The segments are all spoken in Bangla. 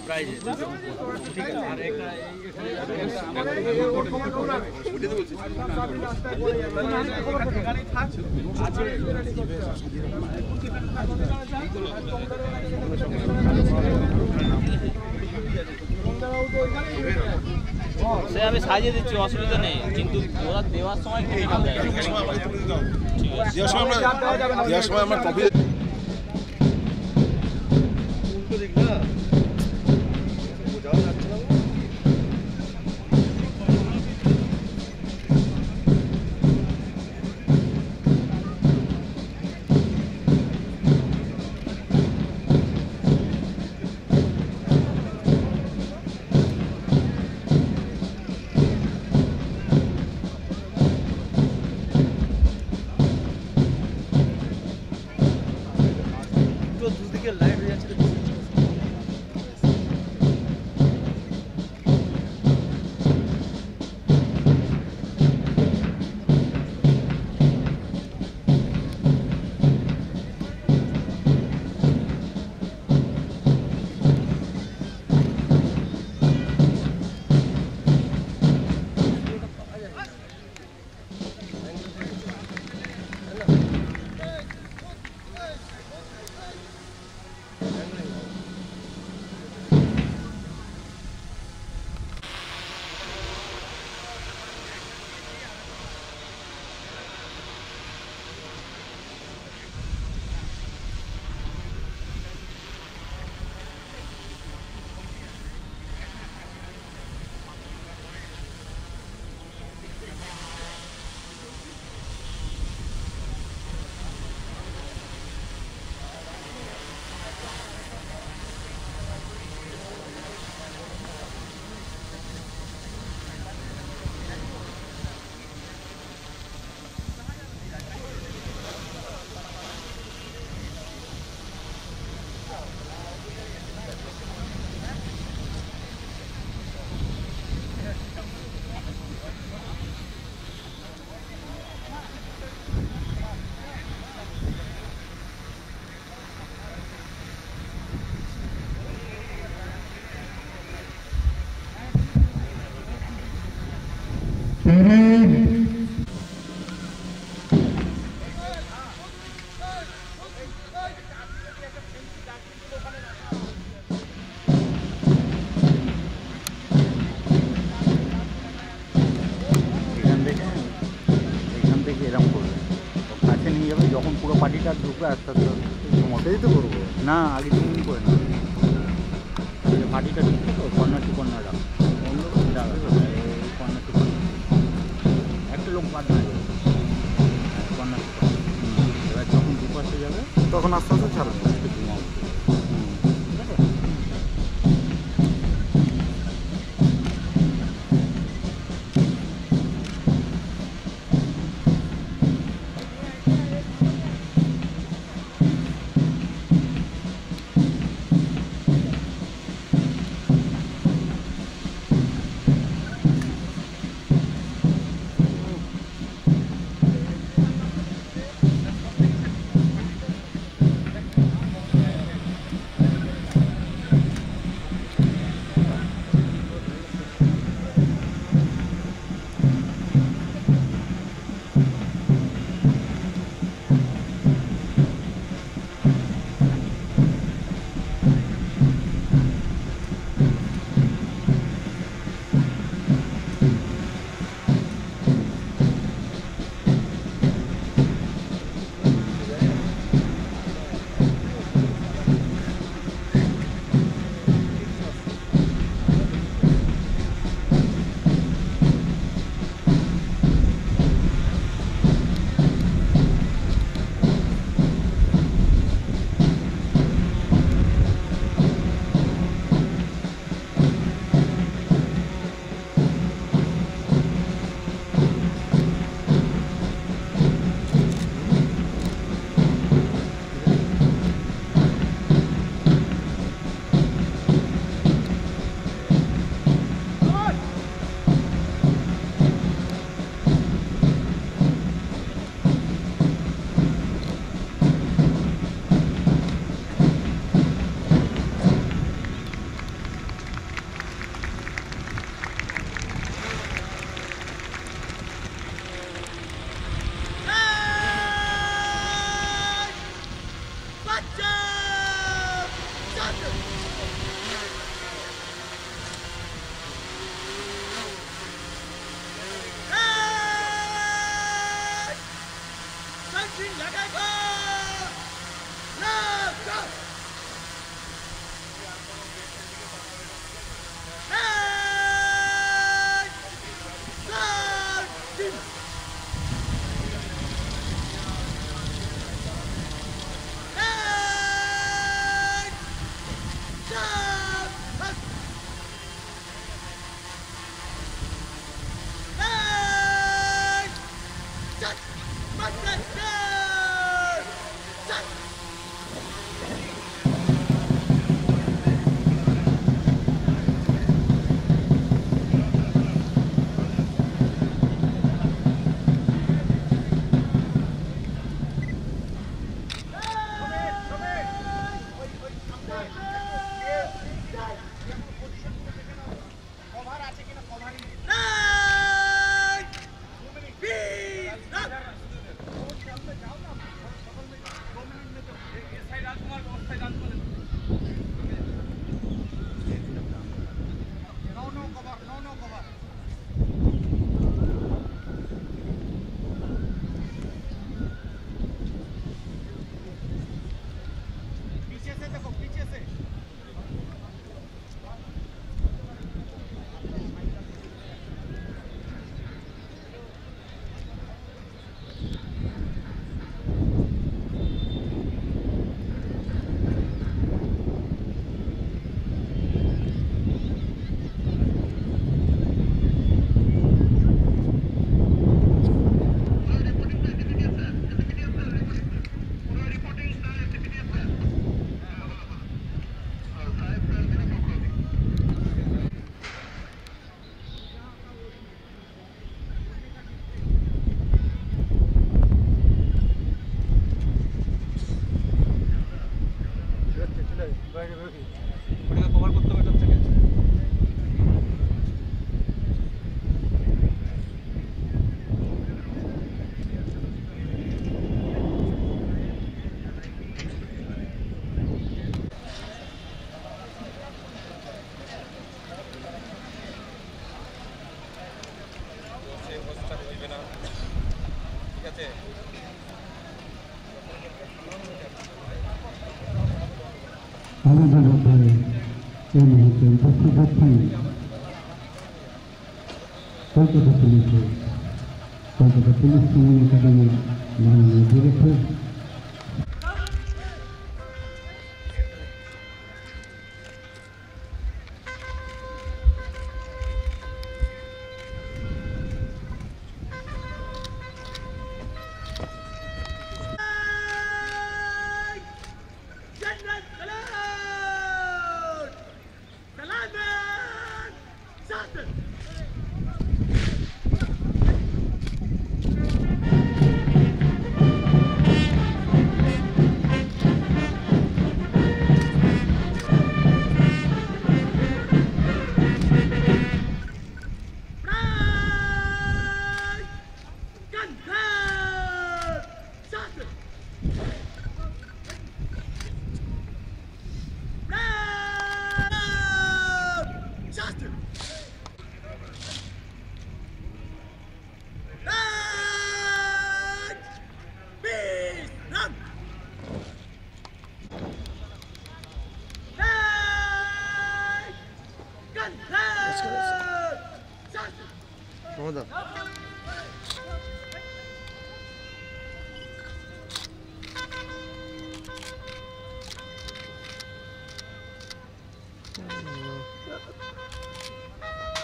প্রাইজে ঠিক আছে। আর একটা সে আমি সাজিয়ে দিচ্ছি, অসুবিধা নেই, কিন্তু ওরা দেওয়ার সময় ঠিক আছে, দেওয়ার সময় আমরা ট্রফি লাইট হয়ে যাচ্ছে। এরকম করবে কাছে নিয়ে যাবে, যখন পুরো পার্টিটা ঢুকবে আস্তে আস্তে মতেই তো করবো না, আগে দিন করে না পার্টিটা ঢুকবে তো corner to corner corner to corner একটা লোক বাদ না যাবে কর্নার টু কর্নার। এবার যখন দুপাশে যাবে তখন আস্তে আস্তে ছাড়বে একটু ঘুমাও। এই মুহূর্তে উপস্থিত হচ্ছেন কলকাতা পুলিশের কলকাতা পুলিশ ট্রেনিং একাডেমির মাননীয় ডিরেক্টর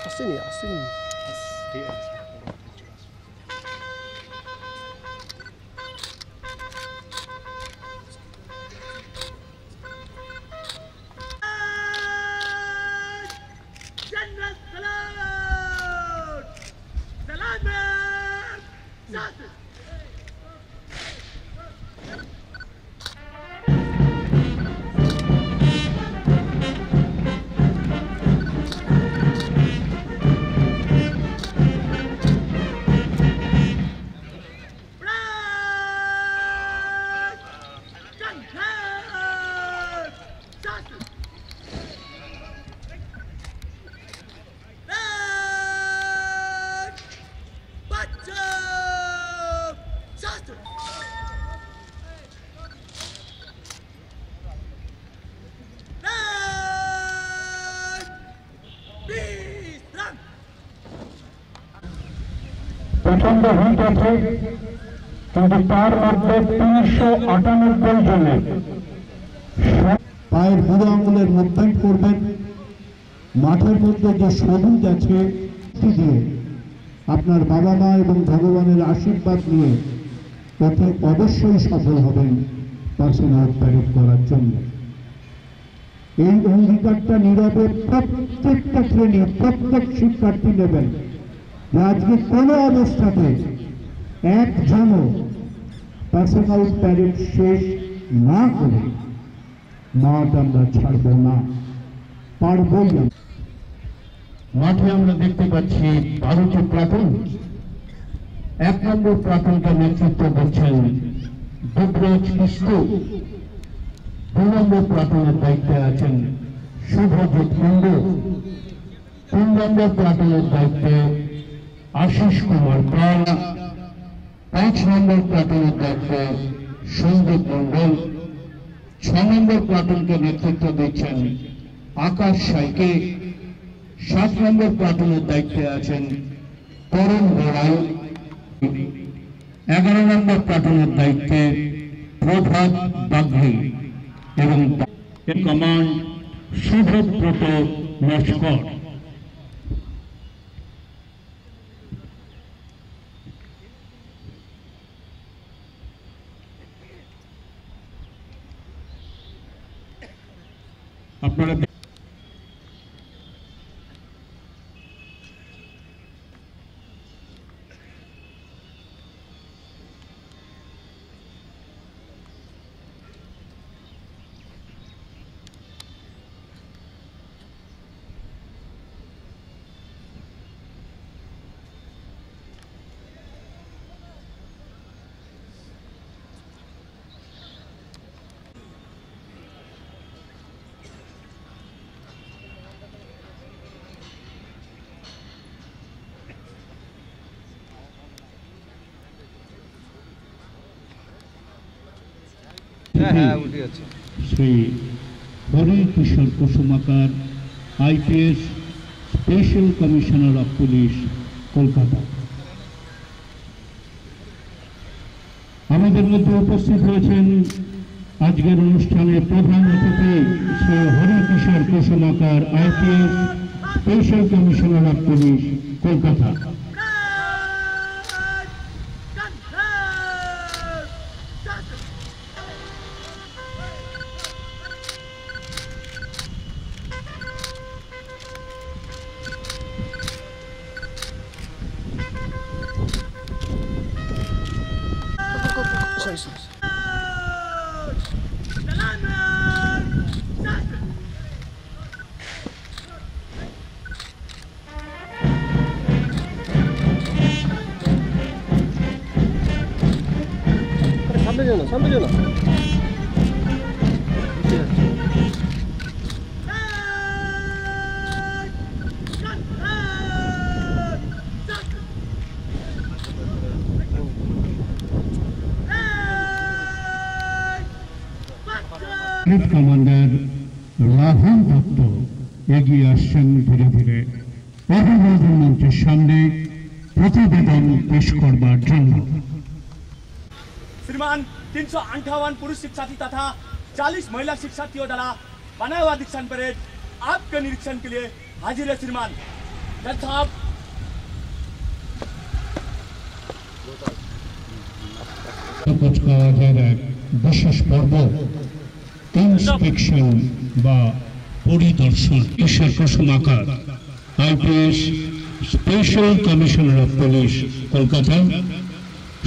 আসেনি আসেনি ঠিক আছে প্রচন্ড হিট আছে, কিন্তু তার মধ্যে ৩৯৮ জনের পায়ের বুড়ো আঙুলের মুভমেন্ট করবেন। মাঠের মধ্যে যে সবুজ আছে দিয়ে আপনার বাবা মা এবং ভগবানের আশীর্বাদ নিয়ে পথে অবশ্যই সফল হবেন পার্সোনাল প্যারেড করার জন্য। এই অঙ্গীকারটা নীরবে প্রত্যেকটা শ্রেণী প্রত্যেক শিক্ষার্থী নেবেন যে আজকে কোনো অবস্থাতে একজনও পার্সোনাল প্যারেড শেষ না করে মাঠ আমরা ছাড়ব না, পারবই না। মাঠে আমরা দেখতে পাচ্ছি 12টি প্লাটুন। 1 নম্বর প্লাটুনকে নেতৃত্ব করছেন দুবরাজ কিস্কু। 2 নম্বর প্লাটুনের দায়িত্বে আছেন শুভজিৎ কুণ্ডু। 3 নম্বর প্লাটুনের দায়িত্বে আশিস কুমার পাল। 5 নম্বর প্লাটুনের দায়িত্বে সন্দীপ মণ্ডল। 6 নম্বর প্লাটুনকে নেতৃত্ব দিচ্ছেন আকাশ সাইকে। 7 নম্বর প্লাটুনের দায়িত্বে আছেন করণ বড়াই। 11 নম্বর প্লাটুনের দায়িত্বে প্রভাত বাঘি এবং কমান্ড শুভব্রত লস্কর। আপনারা Shri Hari Kishore Kusumakar IPS special commissioner of police Kolkata. আমাদের মধ্যে উপস্থিত হয়েছেন আজকের অনুষ্ঠানে প্রধান অতিথি Shri Harikishore Kusumakar, IPS special commissioner of police Kolkata. Sorry, sorry. সামনে যাও না, সামনে যাও না। ব্রিগেড কমান্ডার রাহুল দত্ত এগিয়ে আসছেন ধীরে ধীরে অভিবাদন মঞ্চের সামনে প্রতিবেদন পেশ করবার জন্য। श्रीमान 358 पुरुष शिक्षार्थी तथा 40 महिला शिक्षार्थियों द्वारा बनाया हुआ दीक्षांत परेड आपके निरीक्षण के लिए हाजिर है। श्रीमान जज साहब, কুচকাওয়াজের এক বিশেষ পর্ব ইন্সপেকশন বা পরিদর্শন। ঈশ্বর Kusumakar, IPS special commissioner of police Kolkata.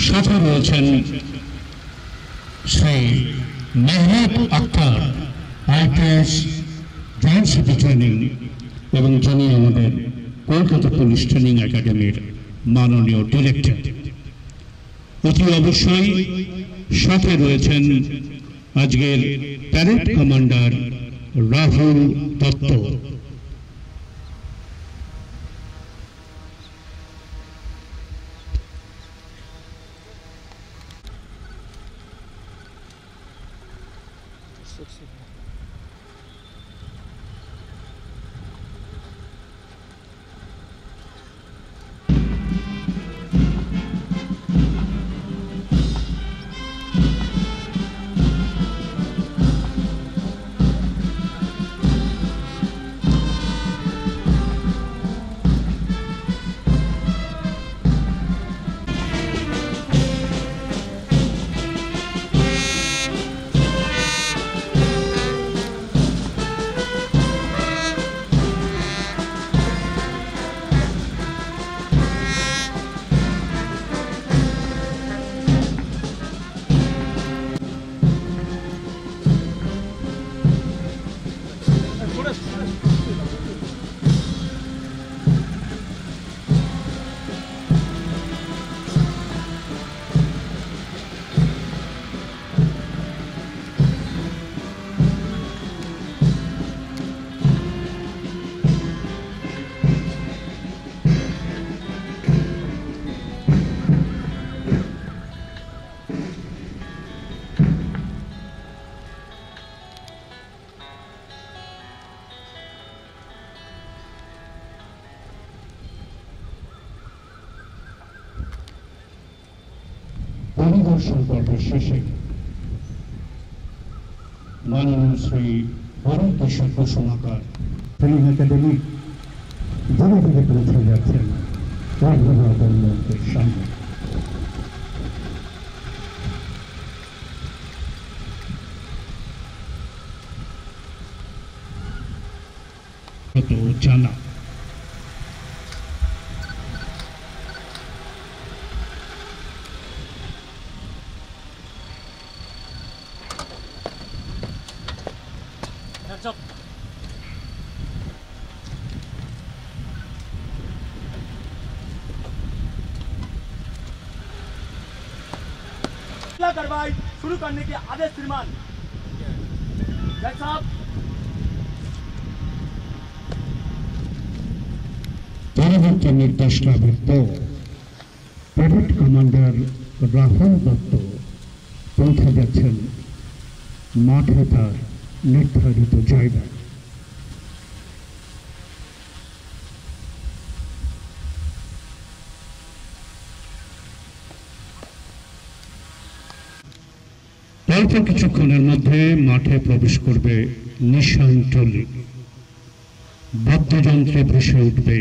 সাথে রয়েছেন Shri Mehrab Akhtar, IPS joint city training, এবং যিনি আমাদের কলকাতা পুলিশ ট্রেনিং একাডেমির মাননীয় ডিরেক্টর। অতি অবশ্যই সাথে রয়েছেন আজকের প্যারেড কমান্ডার রাহুল দত্ত। পরিদর্শন পর্বের শেষে মাননীয় শ্রী হরিকিশোর কুসুমাকর ট্রেনিং একাডেমি ধীরে ধীরে পৌঁছে যাচ্ছেন অভিবাদন মঞ্চের সামনে। জানা कार्रवाई शुरू करने के आदेश। श्रीमान जज साहब, পরবর্তী নির্দেশ লাভের পর প্যারেড কমান্ডার রাহুল দত্ত পৌঁছে যাচ্ছেন মাঠে তার নির্ধারিত জায়গায়। অল্প কিছুক্ষণের মধ্যে মাঠে প্রবেশ করবে নিশান টলি। বাদ্যযন্ত্রে ভেসে উঠবে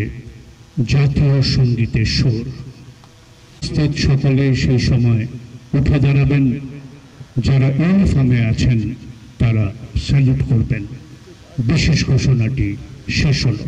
জাতীয় সঙ্গীতের সুর। সকলে সেই সময় উঠে দাঁড়াবেন, যারা ইউনিফর্মে আছেন তারা স্যালুট করবেন। বিশেষ ঘোষণাটি শেষ হল।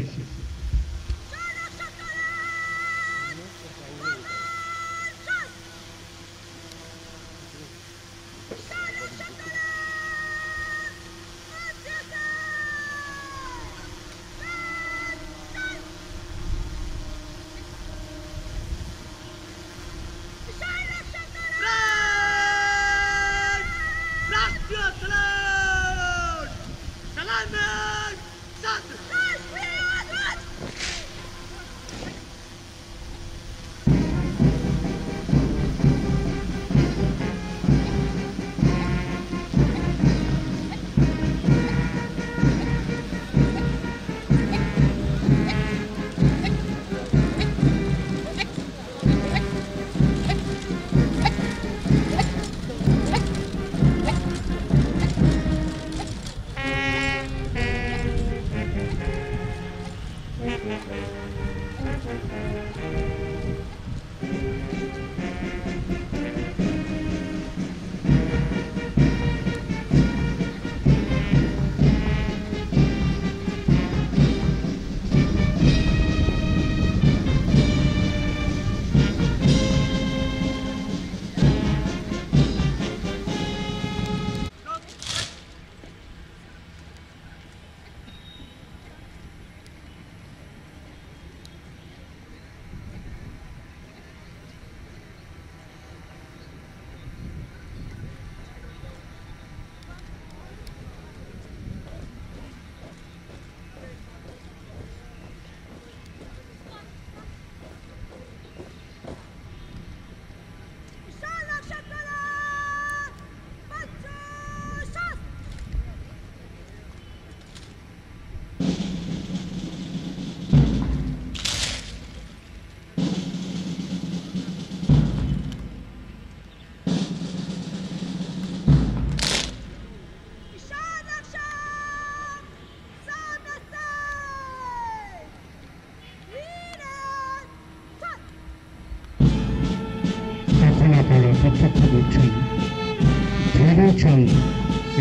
প্রত্যক্ষ করছেন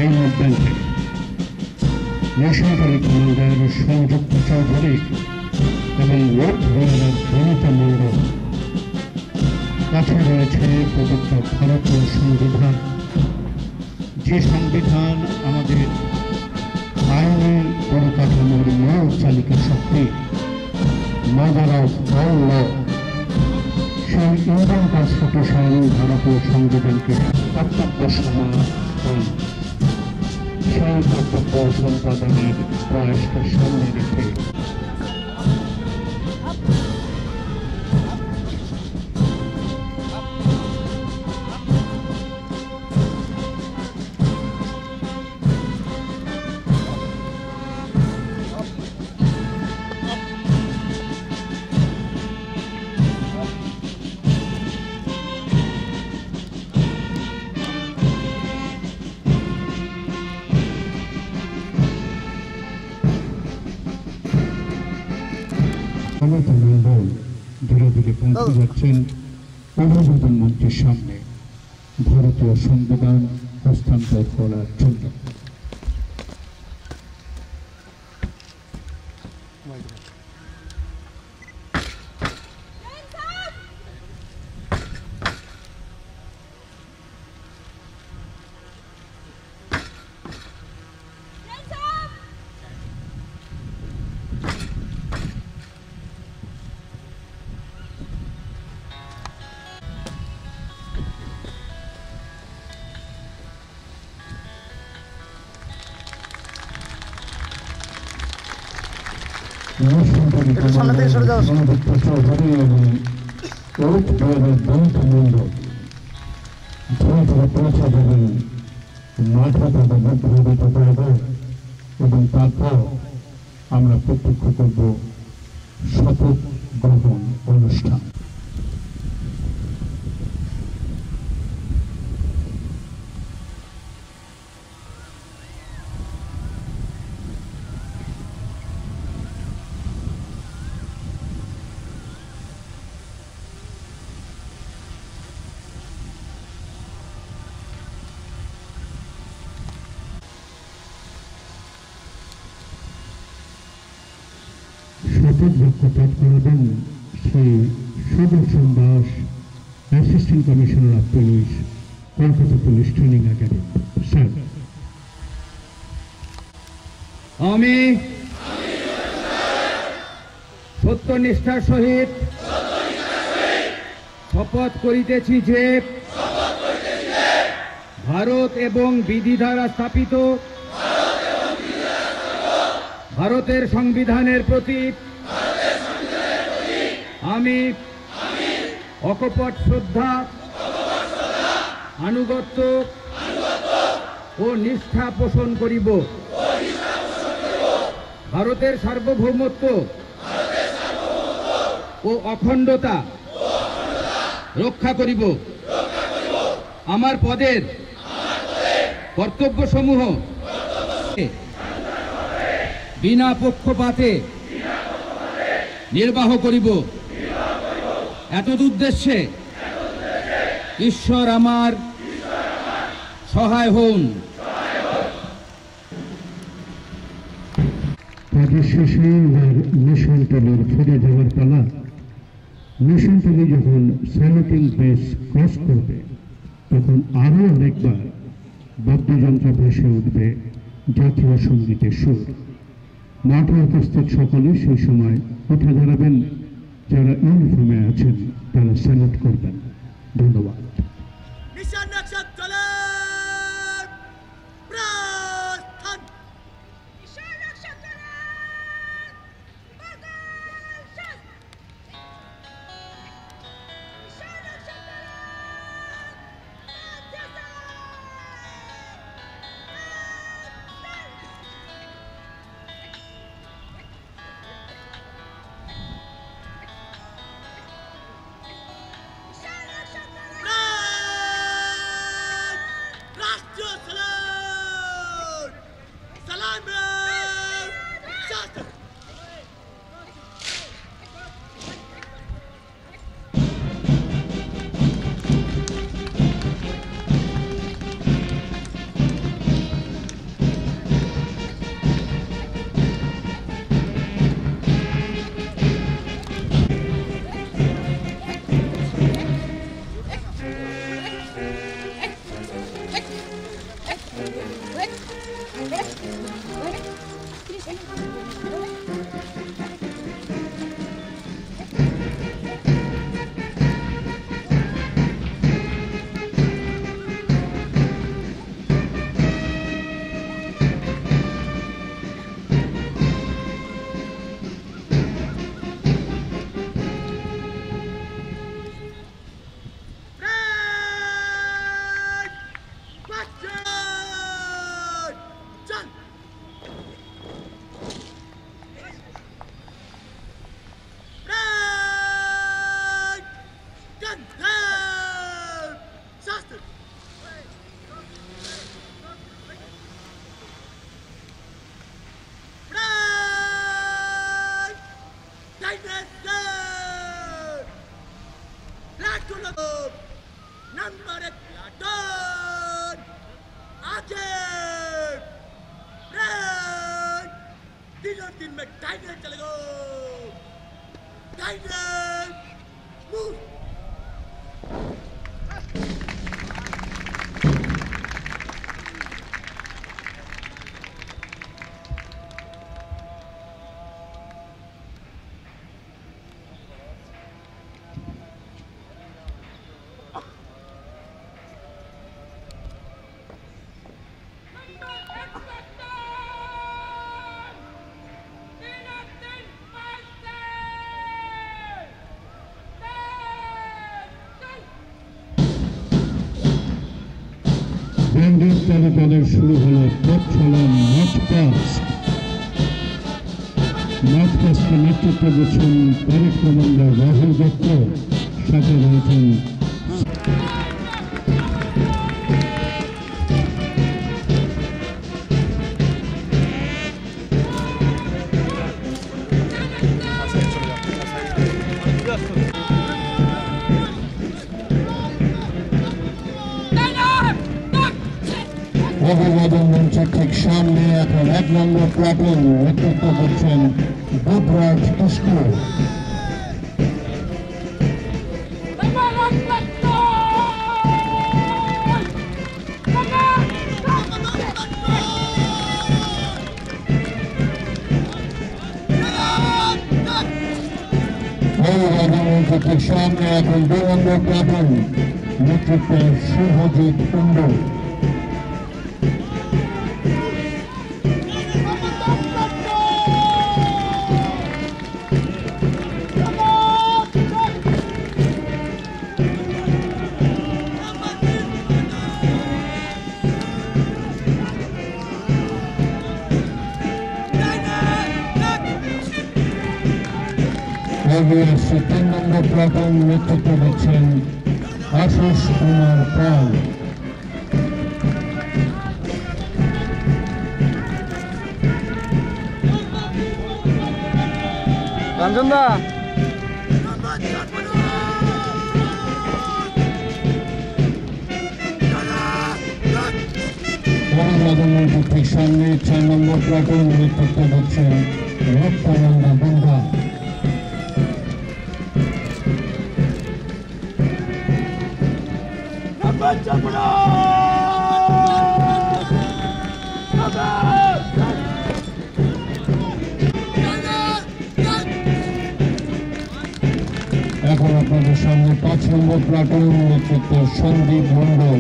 এই মুভমেন্টে ন্যাশনাল কমান্ডার সংযুক্ত চৌধুরী এবং রোড বেয়ারার প্রণীতা মণ্ডল। কাছে রয়েছে পবিত্র ভারতীয় সংবিধান, যে সংবিধান আমাদের আইনি পরিকাঠামোর মূল চালিকা শক্তি, মাদার অফ অল ল। সেই ইন্ডিয়ান কনস্টিটিউশন ভারতীয় সংবিধানকে কর্তব্য সমান সেই কর্তব্য সম্পাদনের প্রয়াসকে সামনে রেখে মণ্ডল ধীরে ধীরে পৌঁছে যাচ্ছেন অভিবাদন মঞ্চের সামনে ভারতীয় সংবিধান হস্তান্তর করার জন্য। সামনে থেকে সরে যাও। চৌধুরী এবং রোড বেয়ারার প্রণীতা মণ্ডল ধীরে ধীরে পৌঁছে দেবেন মাঠে তাদের নির্ধারিত জায়গায় এবং তারপর আমরা প্রত্যক্ষ করব শপথ গ্রহণ অনুষ্ঠান। শপথ বাক্য পাঠ করাবেন Shri Sudarshan Das, assistant commissioner of police, Kolkata police training academy. Sir. আমি সত্যনিষ্ঠার সহিত শপথ করিতেছি যে ভারত এবং বিধি দ্বারা স্থাপিত ভারতের সংবিধানের প্রতি আমি অকপট শ্রদ্ধা, আনুগত্য ও নিষ্ঠা পোষণ করিব। ভারতের সার্বভৌমত্ব ও অখণ্ডতা রক্ষা করিব। আমার পদের কর্তব্যসমূহ বিনা পক্ষপাতে নির্বাহ করিব। এতদুদ্দেশ্যে ঈশ্বর আমার সহায় হন। কাজের শেষে এবার মিশন ট্রেনের ফিরে যাওয়ার পালা। মিশন ট্রেনে যখন স্যালুটিং বেস ক্রস করবে তখন আরও অনেকবার বাদ্যযন্ত্র ভেসে উঠবে জাতীয় সঙ্গীতের সুর। মাঠে উপস্থিত সকলে সেই সময় উঠে দাঁড়াবেন, যারা ইউনিফর্মে আছেন তারা স্যালুট করবেন। ধন্যবাদ। নিশান নকশা চলেন, প্রস্থান। নিশান নকশা চলেন, বাগান শাস। নিশান নকশা চলেন, नंबर 1 प्लाटून आगे ब्रेक। तीनों दिन में टाइगर चलेगा, टाइगर मूव। ব্যান্ডের তালে তালে শুরু হলো পথ চলা মার্চ পাস্ট। মার্চ পাস্টকে নেতৃত্ব দিচ্ছেন প্যারেড কমান্ডার রাহুল দত্ত, সাথে রয়েছেন অভিবাদন মঞ্চের ঠিক সামনে এখন 1 নম্বর প্লাটুন নেতৃত্ব করছেন বুধ যুবরাজ কৃষ্ণ রাজনৈতিক সামনে এখন 2 নম্বর প্লাটুন নেতৃত্বে শুভজিৎ কুণ্ডু। এগিয়ে 3 নম্বর প্লাটুন নেতৃত্ব দিচ্ছেন আশিস কুমার পাল। রঞ্জন দা রাজনৈতিক ঠিক সামনে 4 নম্বর প্লাটুন নেতৃত্ব দিচ্ছেন রূপানন্দ বন্ধা। এখন আপনাদের সামনে 5 নম্বর প্লাটুন নেতৃত্বে সন্দীপ মণ্ডল।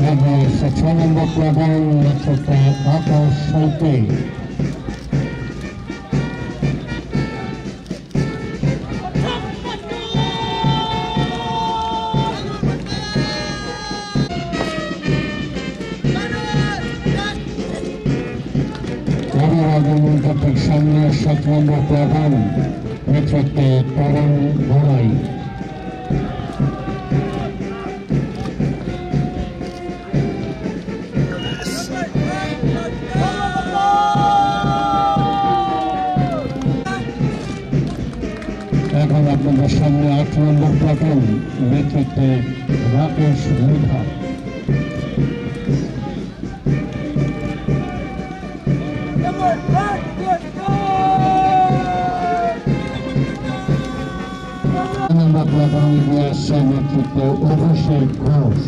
এগিয়ে 6 নম্বর প্লাটুন নেতৃত্বে আকাশ সৈতে। ঠিক সামনে 7 নম্বর প্লাটুন নেতৃত্বে তরুণ ঘোড়াই। এখন আপনাদের সামনে 8 নম্বর প্লাটুন নেতৃত্বে রাকেশ মৃধা। নম্বর প্লাটুন এগিয়ে আসছে নেতৃত্বে অভিষেক ঘোষ।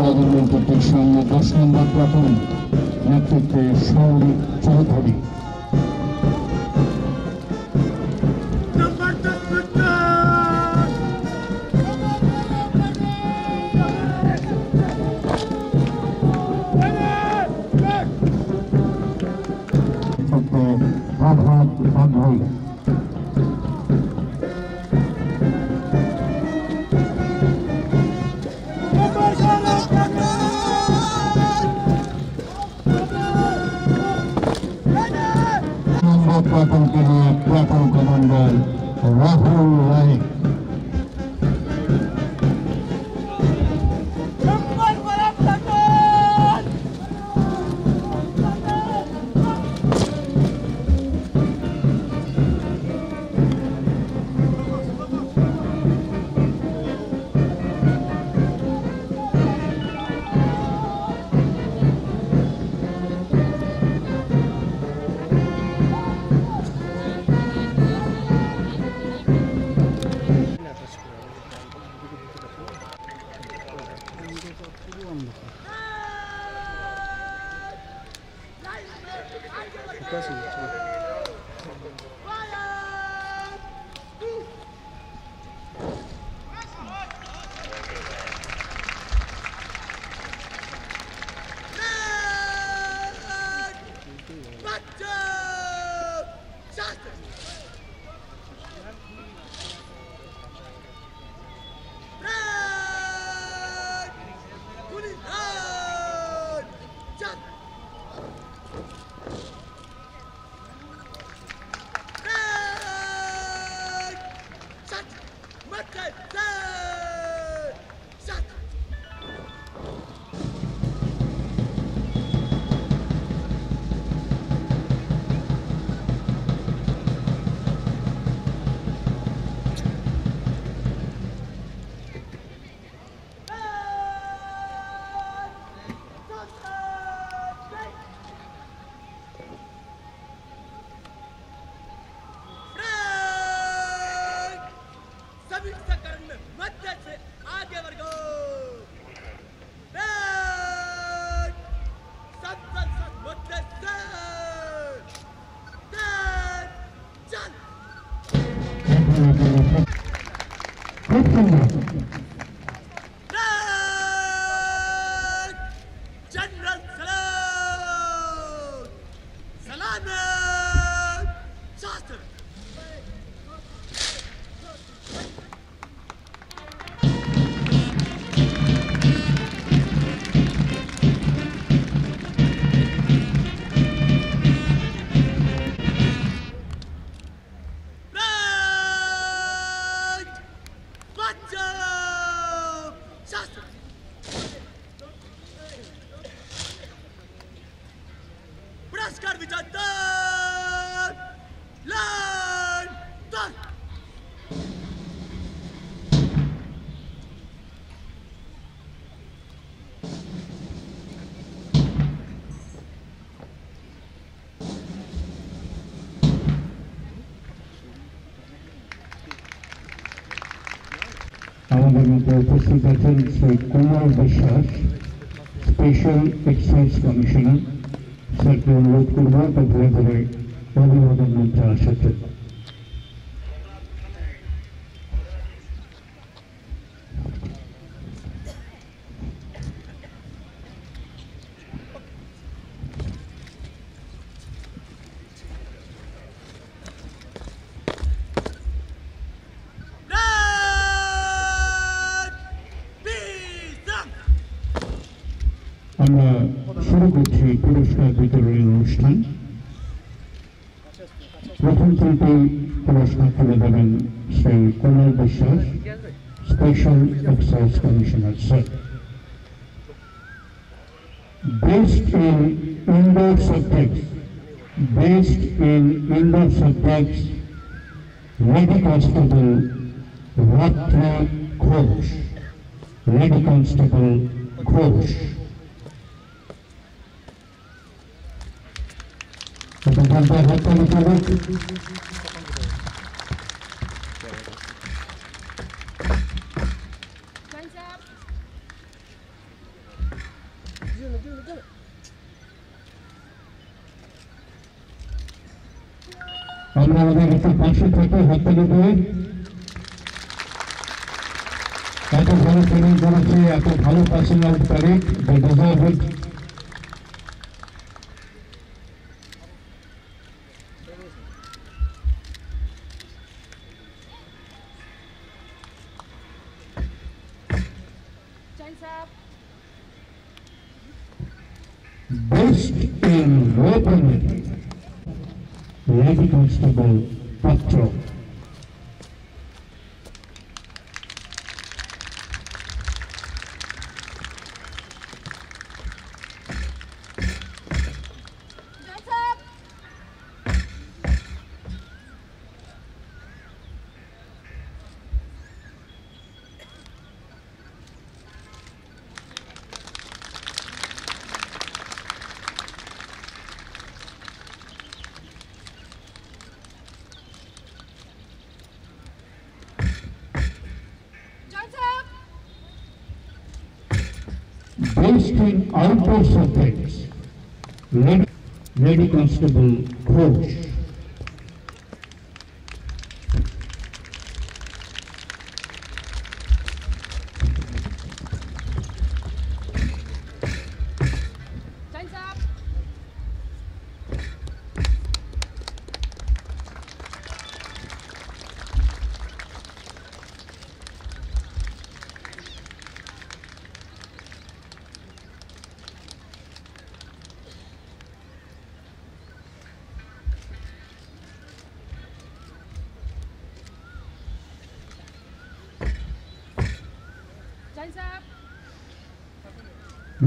রাজনৈতিক সামনে 10 নম্বর প্লাটুন নেতৃত্বে সৌরিক চৌধুরী। প্রভাত বাঘাই। প্লাটুন के लिए प्लाटून कमांडर राहुल नाइक। আমাদের মধ্যে উপস্থিত আছেন Shri Kumar Biswas, special excise commissioner. স্যারকে অনুরোধ করব একটা ধরে ধরে অভিবাদন মঞ্চে আসার জন্য। আমরা শুরু করছি পুরস্কার বিতরণী অনুষ্ঠান। প্রথম তিনটি পুরস্কার তুলে দেবেন Shri Kumar Biswas, special excise commissioner sir. Based in indoor subjects, Lady Constable Ratna Ghosh, Lady Constable Ghosh। আমরা আমাদের একটু পাশে থেকে হাততালি দিয়ে এত ভালো ট্রেনিং করেছে, এত ভালো পাসিং আউট করে, they deserve it। Best in weaponry, Lady Constable Patro। Based in outdoor subjects, Lady Constable Ghosh।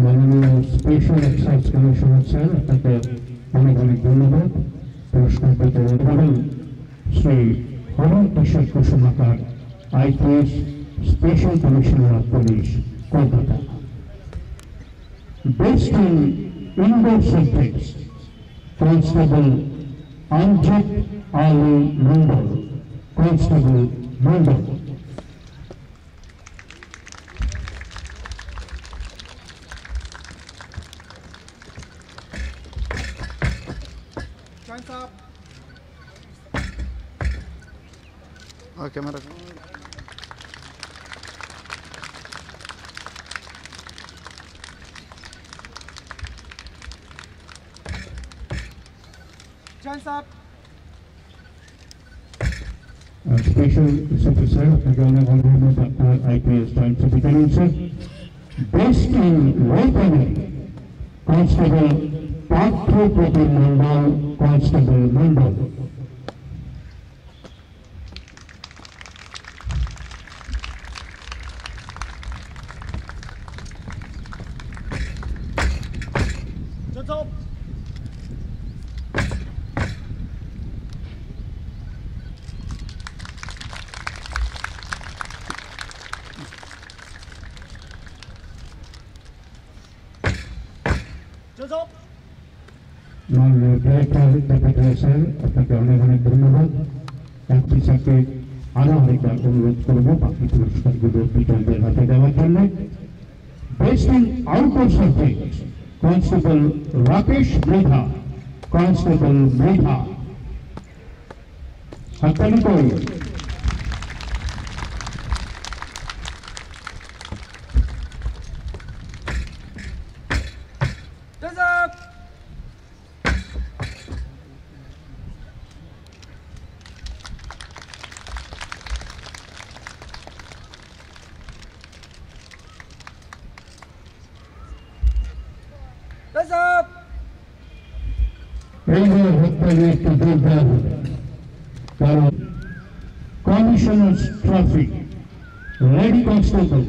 মাননীয় স্পেশাল এক্সাইজ কমিশনার স্যার, আপনাকে অনেক অনেক ধন্যবাদ। পুরস্কার বিতরণ করেন শ্রী হরণ কিশোর কুসুমাকার, IPS, special commissioner of police, Kolkata. Based in indoor subjects, Constable Anjit Ali Mandal, Constable Mandal। Camera special SP sir, আপনাকে অনেক অনেক ধন্যবাদ। আপনার IPS joint secretary sir. Best in weaponry, constable Partha Pratim Mandal, constable Mandal. মাননীয় ডিরেক্টর ডেপুটি স্যার, আপনাকে অনেক অনেক ধন্যবাদ। একটি স্যারকে আরো অনেকবার অনুরোধ করবো বাকি পুরস্কারগুলো বিজয়ীদের হাতে দেওয়ার জন্য। Best in outdoor subject constable Rakesh Mridha, constable Mridha, হাততালি করি। এইভাবে হাততালি একটু জোরদার হবে, কারণ কমিশনার্স ট্রফি লেডি কনস্টেবল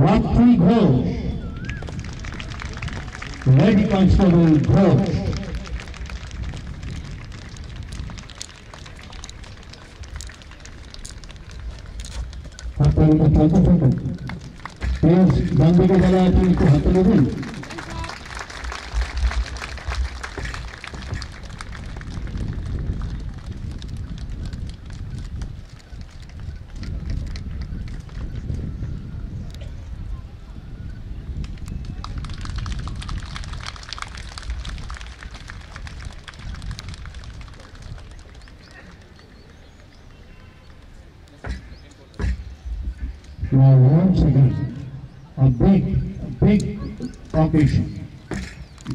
রাত্রি ঘোষ, লেডি কনস্টেবল ঘোষ, হাততালিটা চলতে থাকুন। প্লিজ ডান দিকে যারা আছেন একটু হাততালি দিন। Now once again, a big occasion.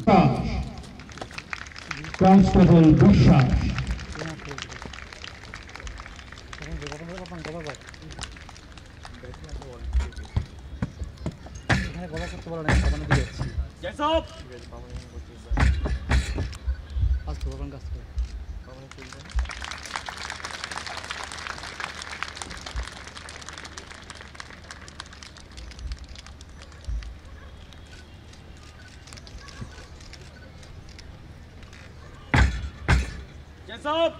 Taj, Constable Bushas, জয়সব জয়সব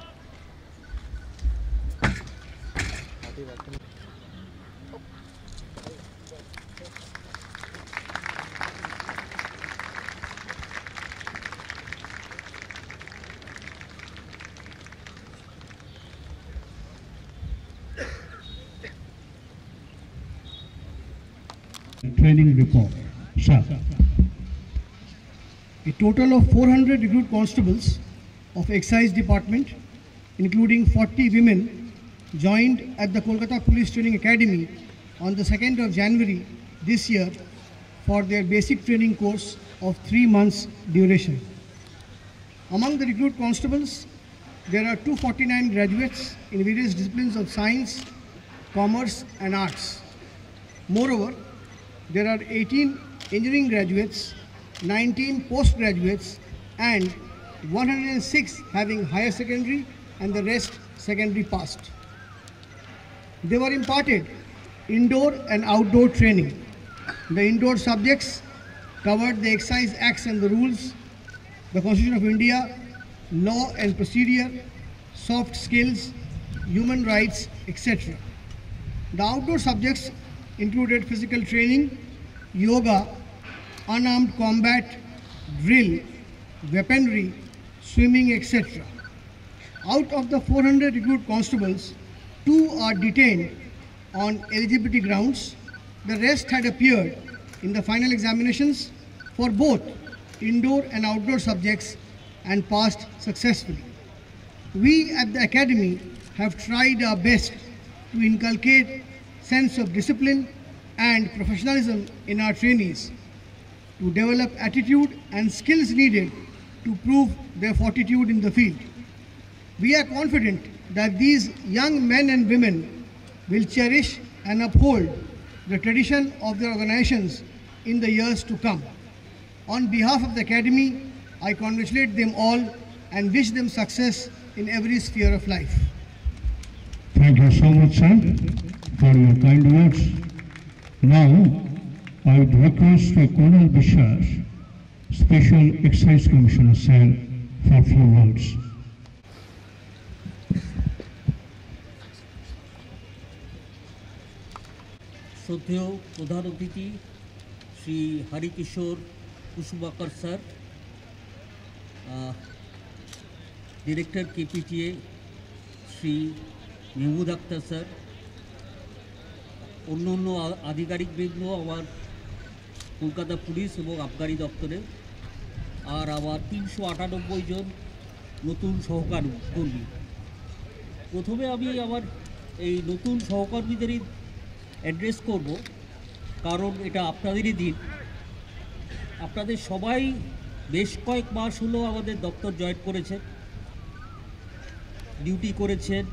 training report. Sir. A total of 400 recruit constables of Excise Department, including 40 women, joined at the Kolkata Police Training Academy on the 2nd of January this year for their basic training course of 3 months duration. Among the recruit constables, there are 249 graduates in various disciplines of science, commerce and arts. Moreover, there are 18 engineering graduates, 19 postgraduates and 106 having higher secondary and the rest secondary passed. They were imparted indoor and outdoor training. The indoor subjects covered the Excise Acts and the rules, the Constitution of India, law and procedure, soft skills, human rights, etc. The outdoor subjects included physical training, yoga, unarmed combat, drill, weaponry, swimming, etc. Out of the 400 recruit constables, 2 are detained on eligibility grounds. The rest had appeared in the final examinations for both indoor and outdoor subjects and passed successfully. We at the Academy have tried our best to inculcate sense of discipline and professionalism in our trainees, to develop attitude and skills needed to prove their fortitude in the field. We are confident that these young men and women will cherish and uphold the tradition of their organizations in the years to come. On behalf of the Academy, I congratulate them all and wish them success in every sphere of life. Thank you so much, sir, for your kind words. Now, I would request Colonel Bushas, Special Excise Commissioner, sir, for a few words. শ্রদ্ধেয় প্রধান অতিথি Shri Harikishore Kusumakar sir, director KPTA Shri Mehmood Akhtar sir, অন্য অন্য আধিকারিকবৃন্দ আমার কলকাতা পুলিশ এবং আবগারি দপ্তরে, আর আমার 398 জন নতুন সহকর্মী। প্রথমে আমি আমার এই নতুন সহকর্মীদেরই অ্যাড্রেস করব, কারণ এটা আপনাদেরই দিন। আপনাদের সবাই বেশ কয়েক মাস হলো আমাদের দপ্তর জয়েন করেছেন, ডিউটি করেছেন,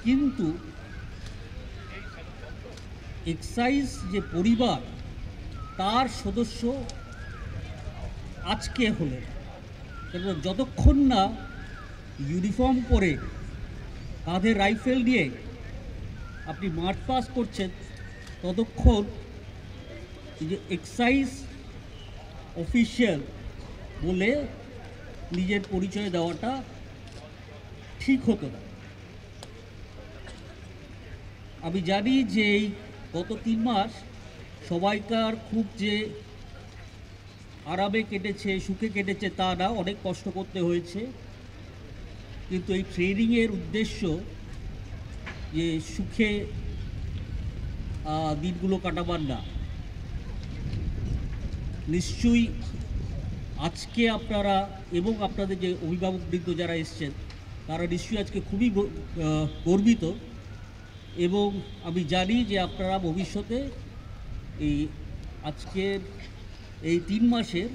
কিন্তু এক্সাইজ যে পরিবার তার সদস্য আজকে হলেন। কেননা যতক্ষণ না ইউনিফর্ম পরে কাঁধে রাইফেল নিয়ে আপনি মাঠ পাস করছেন, ততক্ষণ যে এক্সাইজ অফিসিয়াল বলে নিজের পরিচয় দেওয়াটা ঠিক হতো না। আমি জানি যে এই গত 3 মাস সবাইকার খুব যে আরামে কেটেছে, সুখে কেটেছে তা না, অনেক কষ্ট করতে হয়েছে। কিন্তু এই ট্রেনিংয়ের উদ্দেশ্য যে সুখে দিনগুলো কাটাবার না। নিশ্চয়ই আজকে আপনারা এবং আপনাদের যে অভিভাবকবৃন্দ যারা এসছেন তারা নিশ্চয়ই আজকে খুবই গর্বিত, এবং আমি জানি যে আপনারা ভবিষ্যতে এই আজকের এই 3 মাসের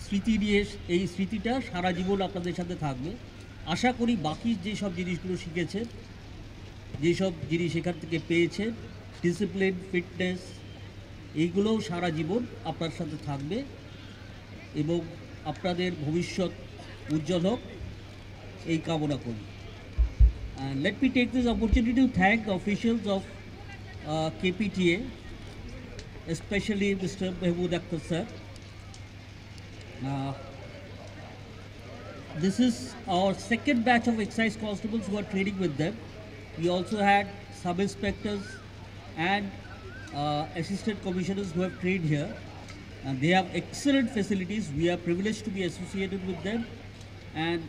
স্মৃতি নিয়ে, এই স্মৃতিটা সারা জীবন আপনাদের সাথে থাকবে। আশা করি বাকি যেসব জিনিসগুলো শিখেছেন, যেসব জিনিস এখান থেকে পেয়েছেন, ডিসিপ্লিন, ফিটনেস, এইগুলোও সারা জীবন আপনার সাথে থাকবে এবং আপনাদের ভবিষ্যৎ উজ্জ্বল হোক এই কামনা করি। And let me take this opportunity to thank the officials of KPTA, especially Mr. Mehmood Akhtar sir. This is our second batch of excise constables who are training with them. We also had sub-inspectors and assistant commissioners who have trained here. And they have excellent facilities. We are privileged to be associated with them, and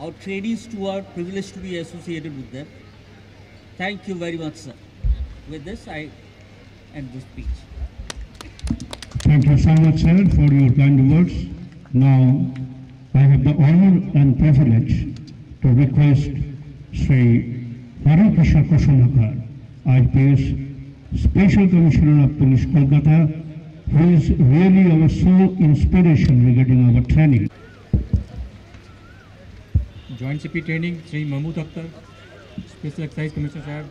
our trainees too are privileged to be associated with them. Thank you very much, sir. With this, I end the speech. Thank you so much, sir, for your kind words. Now, I have the honor and privilege to request Sri Harikishor Kushumakar, IPS, Special Commissioner of Police, Kolkata, who is really our sole inspiration regarding our training. Joint CP training Shri Mahmud Akhtar, special excise commissioner সাহেব,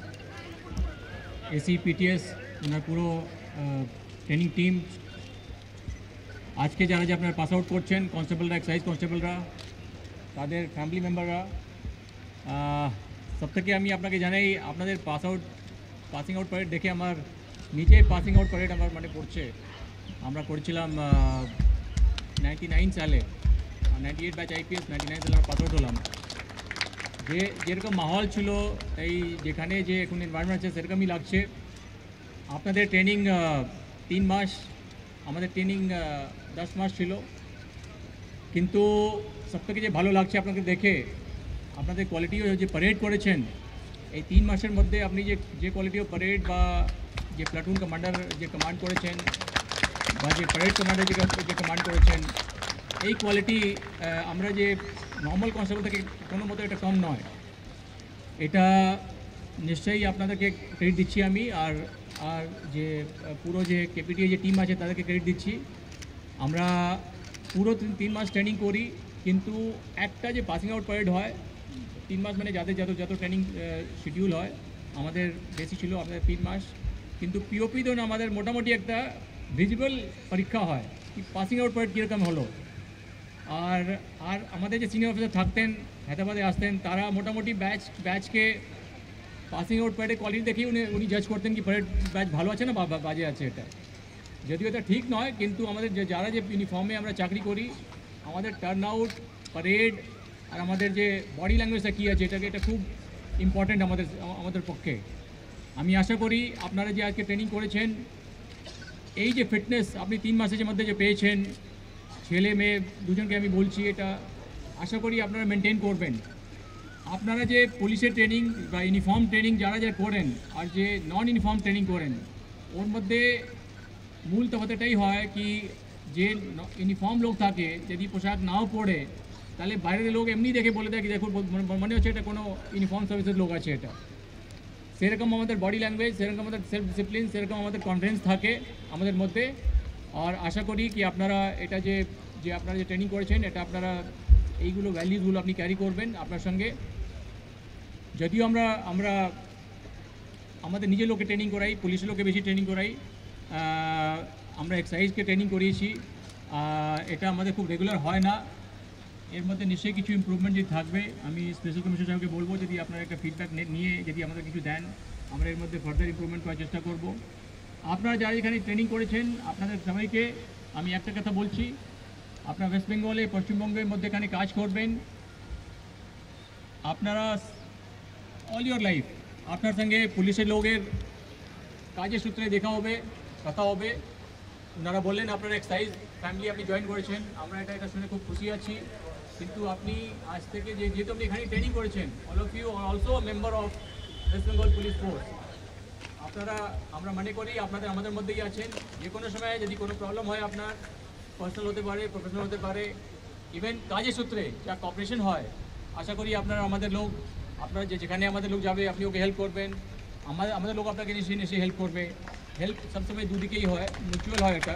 এসি পিটিএস, ওনার পুরো ট্রেনিং টিম, আজকে যারা যে আপনারা পাস আউট করছেন, কনস্টেবলরা, এক্সাইজ কনস্টেবলরা, তাদের ফ্যামিলি মেম্বাররা, সব থেকে আমি আপনাকে জানাই আপনাদের পাসিং আউট প্যারেড দেখে আমার নিজে পাসিং আউট প্যারেড আমার মানে পড়ছে। আমরা করেছিলাম 99 সালে, 98 ব্যাচ আইপিএস, 99 সালে আমরা পাস আউট হলাম। যেরকম মাহল ছিল, এই যেখানে যে এখন এনভায়রনমেন্ট আছে সেরকমই লাগছে। আপনাদের ট্রেনিং 3 মাস, আমাদের ট্রেনিং 10 মাস ছিল, কিন্তু সবথেকে যে ভালো লাগছে আপনাকে দেখে, আপনাদের কোয়ালিটি যে প্যারেড করেছেন এই 3 মাসের মধ্যে, আপনি যে কোয়ালিটি অফ প্যারেড বা যে প্লাটুন কমান্ডার যে কমান্ড করেছেন বা যে প্যারেড কমান্ডার যে কমান্ড করেছেন, এই কোয়ালিটি আমরা যে নর্মাল কনস্টেবল থেকে কোনো মতো এটা কম নয়। এটা নিশ্চয়ই আপনাদেরকে ক্রেডিট দিচ্ছি আমি, আর যে পুরো যে কেপিটিএ যে টিম আছে তাদেরকে ক্রেডিট দিচ্ছি। আমরা পুরো 3 মাস ট্রেনিং করি, কিন্তু একটা যে পাসিং আউট প্যারেড হয় 3 মাস, মানে যাদের যত ট্রেনিং শিডিউল হয়, আমাদের বেশি ছিল আপনাদের 3 মাস, কিন্তু পিওপি তো আমাদের মোটামুটি একটা ভিজিবল পরীক্ষা হয় কি পাসিং আউট প্যারেড কীরকম হলো। আর আমাদের যে সিনিয়র অফিসার থাকতেন, হায়দ্রাবাদে আসতেন, তারা মোটামুটি ব্যাচকে পাসিং আউট প্যারেডে কোয়ালিটি দেখেই উনি জাজ করতেন কি প্যারেড ব্যাচ ভালো আছে না বাজে আছে। এটা যদিও এটা ঠিক নয়, কিন্তু আমাদের যারা যে ইউনিফর্মে আমরা চাকরি করি, আমাদের টার্ন আউট, প্যারেড আর আমাদের যে বডি ল্যাঙ্গুয়েজটা কী আছে, এটা খুব ইম্পর্ট্যান্ট আমাদের পক্ষে। আমি আশা করি আপনারা যে আজকে ট্রেনিং করেছেন, এই যে ফিটনেস আপনি 3 মাসের মধ্যে যে পেয়েছেন, ছেলে মেয়ে দুজনকে আমি বলছি, এটা আশা করি আপনারা মেনটেন করবেন। আপনারা যে পুলিশের ট্রেনিং বা ইউনিফর্ম ট্রেনিং যারা যা করেন আর যে নন ইউনিফর্ম ট্রেনিং করেন ওর মধ্যে মূল তফাৎ এটাই হয় কি যে ইউনিফর্ম লোক থাকে যদি পোশাক নাও পরে তাহলে বাইরের লোক এমনি দেখে বলে দেয় কি দেখো মনে হচ্ছে এটা কোনো ইউনিফর্ম সার্ভিসের লোক আছে এটা সেরকম আমাদের বডি ল্যাঙ্গুয়েজ সেরকম আমাদের সেলফ ডিসিপ্লিন সেরকম আমাদের কনফিডেন্স থাকে আমাদের মধ্যে আর আশা করি কি আপনারা এটা যে আপনারা যে ট্রেনিং করেছেন এটা আপনারা এইগুলো ভ্যালিউসগুলো আপনি ক্যারি করবেন আপনার সঙ্গে যদিও আমরা আমাদের নিজের লোকে ট্রেনিং করাই পুলিশের লোকে বেশি ট্রেনিং করাই আমরা এক্সাইজকে ট্রেনিং করিয়েছি এটা আমাদের খুব রেগুলার হয় না এর মধ্যে নিশ্চয়ই কিছু ইমপ্রুভমেন্ট যদি থাকবে আমি স্পেশাল কমিশনার সাহেবকে বলবো যদি আপনারা একটা ফিডব্যাক নিয়ে যদি আমাদের কিছু দেন আমরা এর মধ্যে ফার্দার ইমপ্রুভমেন্ট করার চেষ্টা করব আপনারা যারা এখানে ট্রেনিং করেছেন আপনাদের সবাইকে আমি একটা কথা বলছি আপনারা ওয়েস্ট বেঙ্গলে পশ্চিমবঙ্গের মধ্যে এখানে কাজ করবেন আপনারা অল ইয়োর লাইফ আপনার সঙ্গে পুলিশের লোকের কাজের সূত্রে দেখা হবে কথা হবে ওনারা বললেন আপনার এক্সাইজ ফ্যামিলি আপনি জয়েন করেছেন আমরা এটা শুনে খুব খুশি আছি কিন্তু আপনি আজ থেকে যেহেতু আপনি এখানে ট্রেনিং করেছেন all of you are also member of West Bengal police force আপনারা আমরা মনে করি আপনাদের আমাদের মধ্যেই আছেন যে কোনো সময় যদি কোনো প্রবলেম হয় আপনার পার্সোনাল হতে পারে প্রফেশনাল হতে পারে ইভেন কাজের সূত্রে যা কপারেশন হয় আশা করি আপনারা আমাদের লোক আপনারা যেখানে আমাদের লোক যাবে আপনি ওকে হেল্প করবেন আমাদের লোক আপনাকে এসে হেল্প করবে হেল্প সবসময় দুদিকেই হয় মিউচুয়াল হয় এটা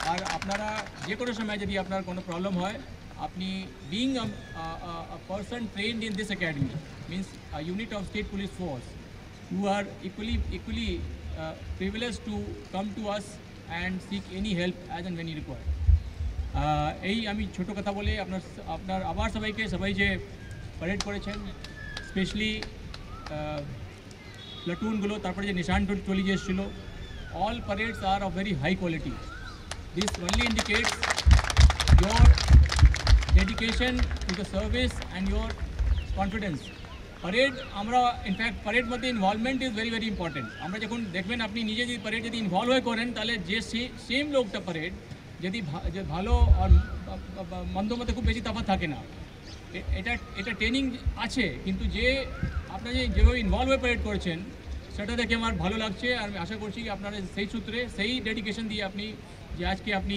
আর আপনারা যে কোনো সময় যদি আপনার কোনো প্রবলেম হয় আপনি being a person trend in this academy means unit of state police force you are equally privileged to come to us and seek any help as and when you require. এই আমি ছোটো কথা বলে আপনার আবার সবাই যে প্যারেড করেছেন স্পেশালি প্লাটুনগুলো তারপরে যে নিশান টলি যে এসেছিলো all parades are of very high quality this only indicates your dedication to the service and your confidence. Parade আমরা ইনফ্যাক্ট প্যারেড মধ্যে ইনভলভমেন্ট ইজ ভেরি ইম্পর্টেন্ট আমরা যখন দেখবেন আপনি নিজে যদি প্যারেড যদি ইনভলভ হয়ে করেন তাহলে যে সেম লোকটা প্যারেড যদি ভালো আর মন্দ মধ্যে খুব বেশি তফাৎ থাকে না এটা ট্রেনিং আছে কিন্তু যে আপনারা যেভাবে ইনভলভ হয়ে প্যারেড করেছেন সেটা দেখে আমার ভালো লাগছে আর আমি আশা করছি আপনারা সেই সূত্রে সেই ডেডিকেশন দিয়ে আপনি যে আজকে আপনি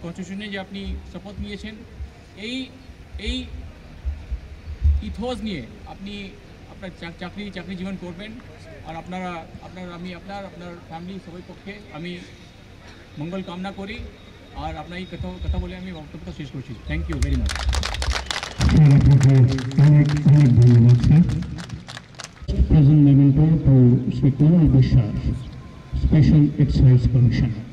কনস্টিটিউশনে যে আপনি শপথ নিয়েছেন এই ইথোস নিয়ে আপনি আপনার চাকরি জীবন করবেন আর আমি আপনার ফ্যামিলি সবাই পক্ষে আমি মঙ্গল কামনা করি আর আপনার এই কথা বলে আমি বক্তব্যটা শেষ করছি থ্যাংক ইউ ভেরি মাচ অনেক ধন্যবাদ sir present memento to Shri Kunal Biswas special excise commissioner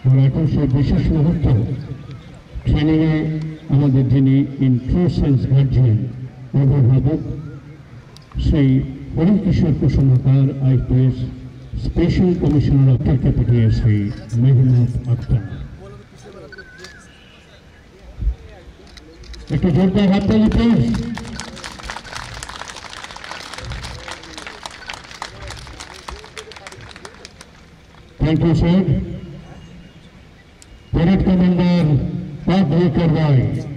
আর এখন সেই বিশেষ মুহূর্ত ট্রেনিংয়ে আমাদের যিনি ইন ট্রু সেন্স গার্জিয়ান অভিভাবক সেই Harikishore Kusumakar IPS special commissioner আক্তারকে পাঠিয়ে শ্রী মেহমুদ আক্তার একটু জোরদার হাততালি please thank you sir parade commander पद करवाए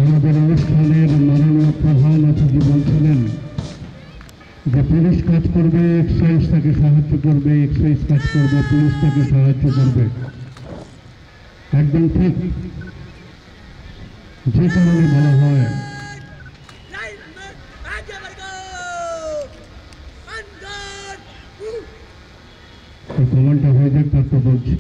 আমাদের অনুষ্ঠানের মাননীয় প্রধান অতিথি বলছিলেন যে পুলিশ কাজ করবে, এক্সাইজ তাকে সাহায্য করবে, এক্সাইজ কাজ করবে, পুলিশ তাকে সাহায্য করবে। একদম ঠিক। যে কারণে বলা হয় এই কমান্ডটা হয়ে যাক, তারপর বলছি।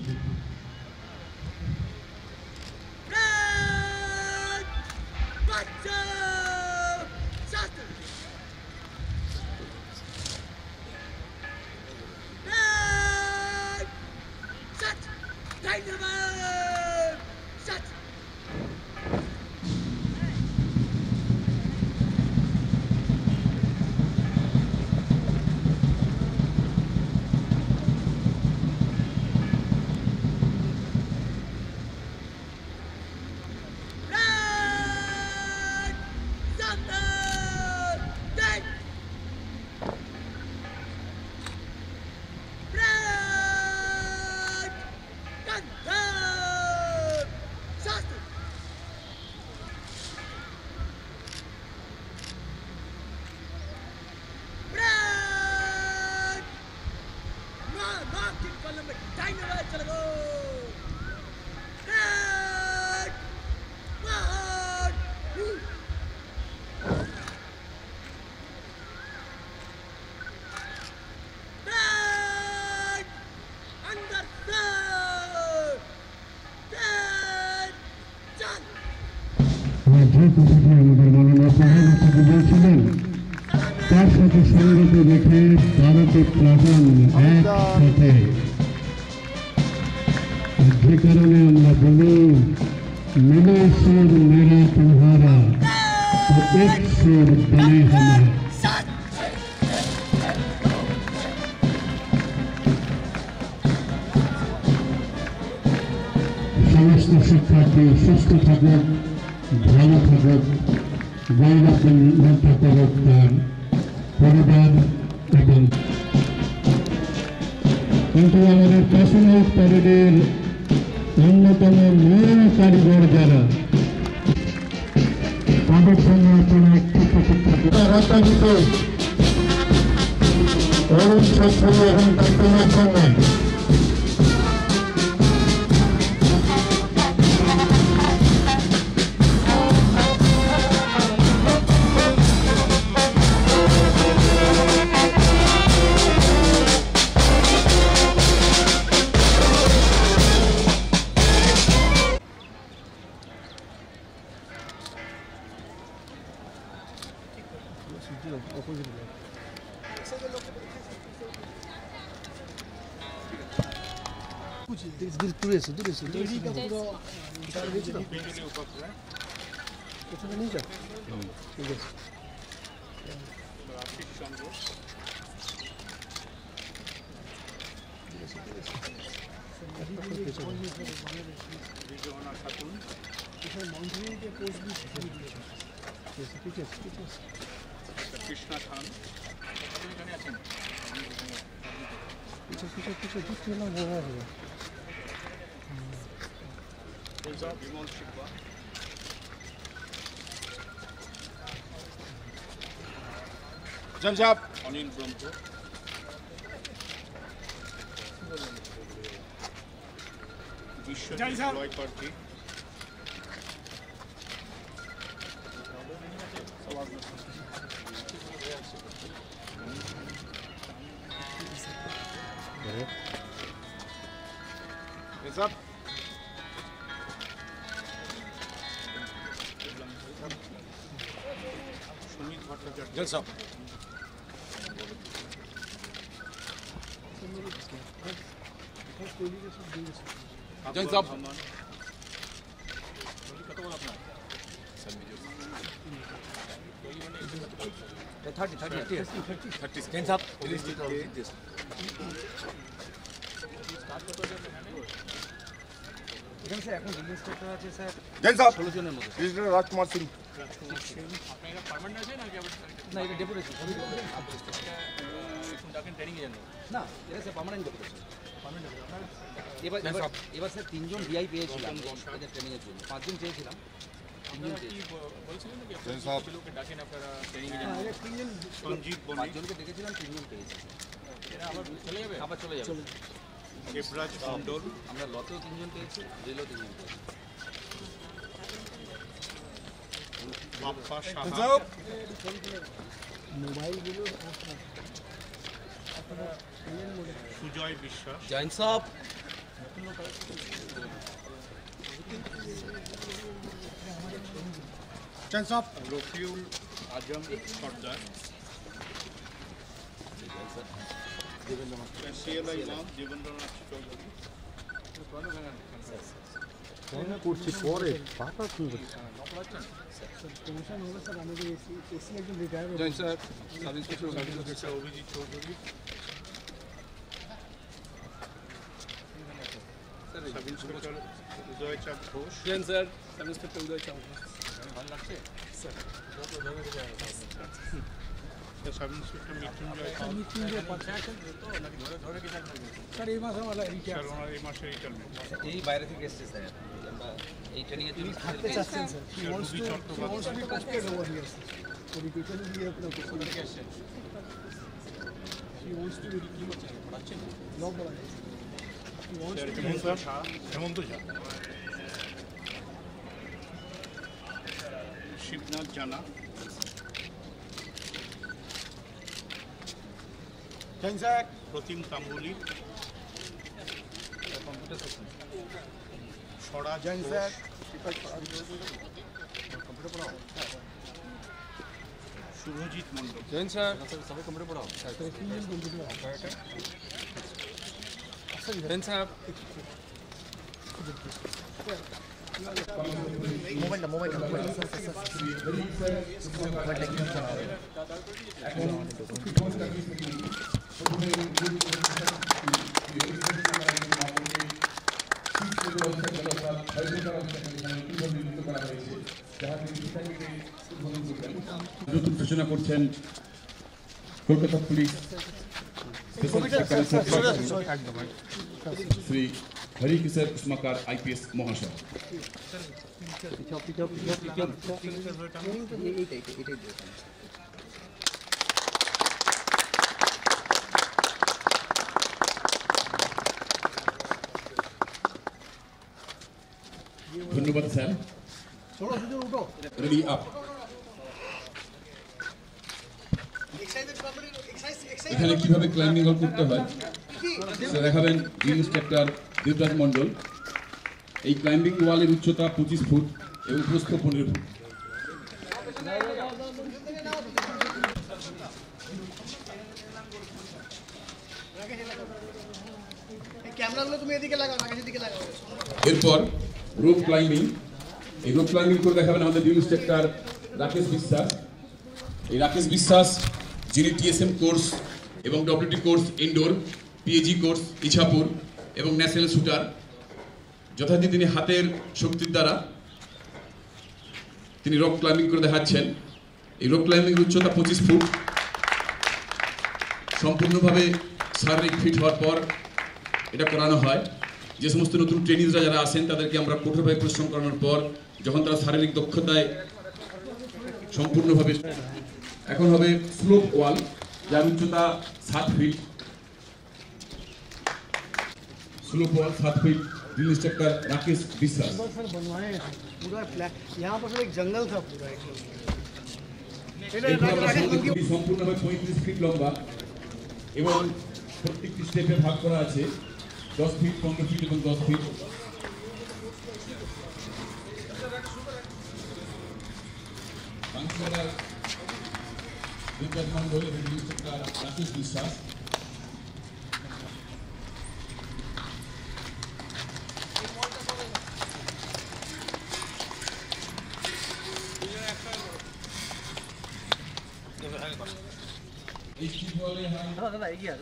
যে কথাটি আমাদের মাননীয় প্রধান অতিথি বলছিলেন তার সাথে সঙ্গত রেখে ভারতের প্লাটুন একসাথে, যে কারণে আমরা বলি মিলে সুর মেরা तुम्हारा तो एक सुर बने हमारा। সমস্ত শিক্ষার্থী সুস্থ থাকুক, ভালো থাকুক, গৌরবান্বিত করুক তার পরিবার এবং কিন্তু আমাদের পাসিং আউট প্যারেডের অন্যতম মূল কারিগর যারা, তাদের সঙ্গে আপনারা একটু প্রতিজ্ঞা রাস্তাটিত অরুণ ছাত্র এবং কার্টুনের সঙ্গে কৃষ্ণা খান এখানে আছেন, বিমল শিকবা, জনসাব অনিল ব্রহ্ম, বিশ্বজিৎ রয় কার্তি, Up. Just up. Just up. এখানে স্যার এখন বিল ইন্সপেক্টর আছে স্যার Hands up. 16 জনের মধ্যে। রেজিস্ট্রার রাজকুমার সিং। আপনারা পার্মানেন্ট আছে নাকি আবার না এটা ডেপুটেশন সবই ডাকেন ট্রেনিং এ যান না এটা স্যার পার্মানেন্ট ডেপুটেশন এবার স্যার 3জন ভিআই পেয়েছিলাম এদের ট্রেনিংয়ের জন্য 5 জন চেয়েছিলাম কি বলছিলেন নাকি জেন সাহেব। আপনারা লোককে ডাকেন আপনারা ট্রেনিং এ সঞ্জিত বণিক, পাঁচজনকে দেখেছিলাম, তিনজন পেয়েছি। এরা আবার চলে যাবে আবার চলে যাবে। দেবরাজ মণ্ডল, আমরা লতেও তিনজন পেয়েছি, রেলেও তিনজন পেয়েছি। বাপ্পা সাহা, সুজয় বিশ্বাস, জয়েন সব রফিউল আজম সর্দার, সিএলআই ইমাম দেবেন্দ্রনাথ চৌধুরী, করছি পরে পাতা শুনতে join sir, sub inspector Abhijit Chowdhury, sub inspector Uday Chand Ghosh, ভালো লাগছে সাব ইন্সপেক্টর মৃত্যুঞ্জয় পাল, নাকি ধরে ধরে কি থাকবে স্যার ওনার এই মাসে রিটায়ারমেন্ট, এই বাইরে থেকে এসছে স্যার। আমরা এই ট্রেনিংয়ের জন্য রবি চট্টোপাধ্যায়, হেমন্ত ঝা, শিবনাথ জানা, প্রতিম তাম্বুলি, স্বরাজ ঘোষ, শুভজিৎ মণ্ডল, জয়েন স্যার সবাই কম্পিউটার পড়াও জয়েন স্যার নতুন সূচনা করছেন কলকাতা পুলিশ শ্রী হরিকিশোর কুসমাকার আইপিএস মহাশয়। ধন্যবাদ স্যার। Ready up. এখানে কিভাবে ক্লাইম্বিং করতে হয় সেটা দেখাবেন ইন্সট্রাক্টর দেবরাজ মণ্ডল। এই ক্লাইম্বিং ওয়ালের উচ্চতা 25 ফুট এবং প্রস্থ 15 ফুট। এরপর রোপ ক্লাইম্বিং। এই রোপ ক্লাইম্বিং করে দেখাবেন আমাদের ইন্সট্রাক্টর রাকেশ বিশ্বাস। এই রাকেশ বিশ্বাস যিনি টিএসএম কোর্স এবং WT course indoor, PAG course Ichhapur এবং ন্যাশনাল শুটার। যথারীতি তিনি হাতের শক্তির দ্বারা তিনি রক ক্লাইম্বিং করে দেখাচ্ছেন। এই রক ক্লাইম্বিংয়ের উচ্চতা 25 ফুট। সম্পূর্ণভাবে শারীরিক ফিট হওয়ার পর এটা করানো হয়। যে সমস্ত নতুন ট্রেনিংরা যারা আসেন তাদেরকে আমরা কঠোরভাবে পরিশ্রম করানোর পর যখন তারা শারীরিক দক্ষতায় সম্পূর্ণভাবে, এখন হবে স্লোপ ওয়াল যার উচ্চতা 7 feet. Slope wall 7 feet. Drill instructor Rakesh Vishwas. पूरा यहाँ पर एक जंगल था पूरा সম্পূর্ণভাবে 35 ফিট লম্বা এবং প্রত্যেকটি স্টেপে ভাগ করা আছে 10 ফিট, 15 ফিট এবং 10 ফিট। কাউন্সিলর দেবরাজ মণ্ডল এবং ड्रिल इंस्ट्रक्टर राकेश विश्वास। দাদা এগিয়ে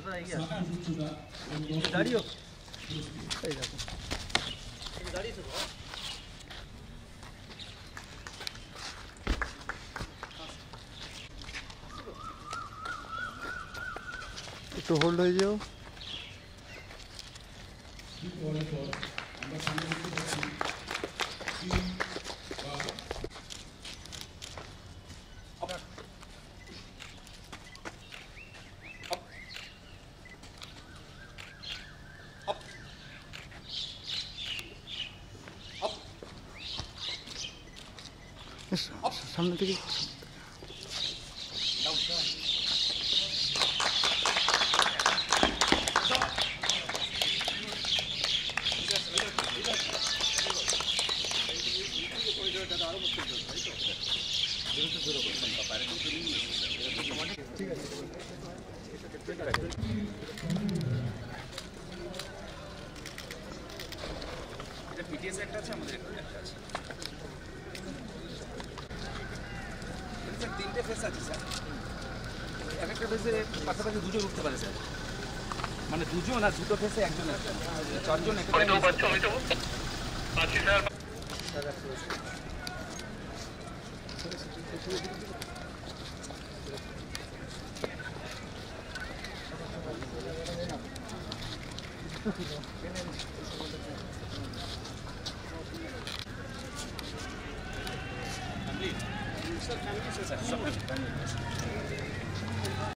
দাঁড়িয়ে একটু হোল্ড হয়ে যাও। সামনে থেকে পিটিএস একটা আছে, আমাদের একটা আছে স্যার। তিনটে ফেস আছে স্যার, এক একটা ফেসে পাশাপাশি দুজন উঠতে পারে স্যার, মানে দুজন আর দুটো ফেসে একজন আছে, চারজন একটা Sir, family, sir.